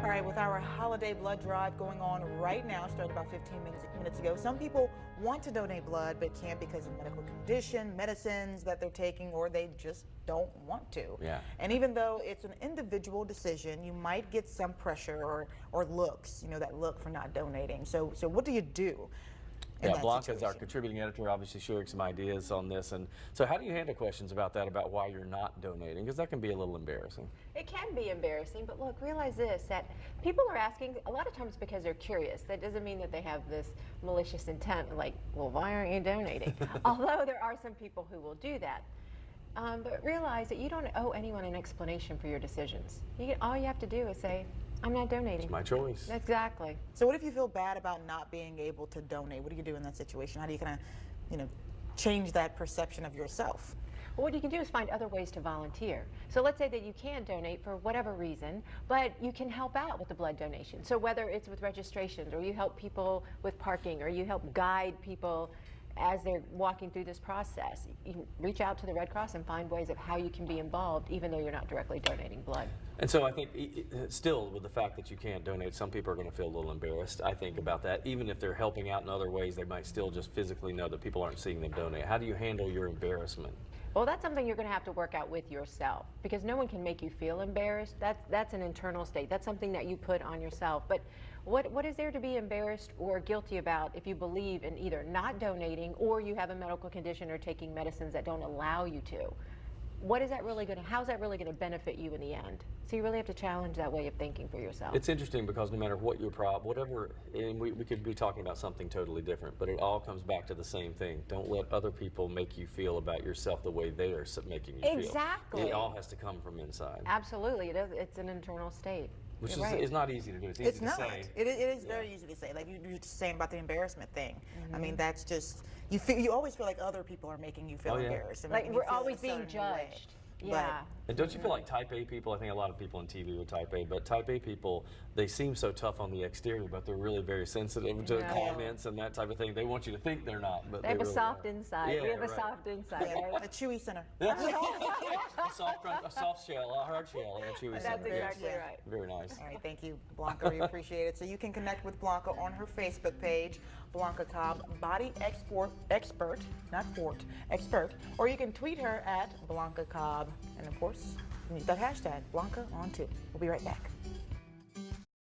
All right, with our holiday blood drive going on right now, started about 15 minutes ago, some people want to donate blood but can't because of medical condition, medicines that they're taking, or they just don't want to. Yeah. And even though it's an individual decision, you might get some pressure or looks, that look for not donating. So what do you do? Yeah, Blanca is our contributing editor, obviously sharing some ideas on this. And so how do you handle questions about that, about why you're not donating? Because that can be a little embarrassing. It can be embarrassing, but look, realize this, that people are asking a lot of times because they're curious. That doesn't mean that they have this malicious intent, like, well, why aren't you donating? Although there are some people who will do that. But realize that you don't owe anyone an explanation for your decisions. All you have to do is say, I'm not donating. It's my choice. Exactly. So what if you feel bad about not being able to donate? What do you do in that situation? How do you kind of, change that perception of yourself? Well, what you can do is find other ways to volunteer. So let's say that you can't donate for whatever reason, but you can help out with the blood donation. So whether it's with registrations, or you help people with parking, or you help guide people as they're walking through this process, you can reach out to the Red Cross and find ways of how you can be involved, even though you're not directly donating blood. And so I think still with the fact that you can't donate, some people are going to feel a little embarrassed, I think, about that. Even if they're helping out in other ways, they might still just physically know that people aren't seeing them donate. How do you handle your embarrassment? Well, that's something you're going to have to work out with yourself, because no one can make you feel embarrassed. That's an internal state. That's something that you put on yourself. But what is there to be embarrassed or guilty about if you believe in either not donating, or you have a medical condition or taking medicines that don't allow you to? What is that really going to, how's that really going to benefit you in the end? So you really have to challenge that way of thinking for yourself. It's interesting because no matter what your problem, whatever, and we could be talking about something totally different, but it all comes back to the same thing. Don't let other people make you feel about yourself the way they are making you feel. Exactly. It all has to come from inside. Absolutely. It's an internal state. Which is, right. It's not easy to do. It's easy It's to not. say. It is very easy to say. Like you were just saying about the embarrassment thing. I mean, that's just, you always feel like other people are making you feel embarrassed. And Like making you we're feel always a being certain way. judged. Yeah. And don't you feel like type A people, I think a lot of people on TV are type A, but type A people, they seem so tough on the exterior, but they're really very sensitive to comments and that type of thing. They want you to think they're not, but They have really a soft are. inside. Yeah, We have a right. soft inside, Yeah, right? a chewy center. a soft shell, a hard shell, and a chewy That's center. Yes. exactly right. Very nice. All right, thank you, Blanca. We appreciate it. So you can connect with Blanca on her Facebook page, Blanca Cobb, body expert, not port, expert, or you can tweet her at Blanca Cobb. And of course, use that hashtag, Blanca on too. We'll be right back.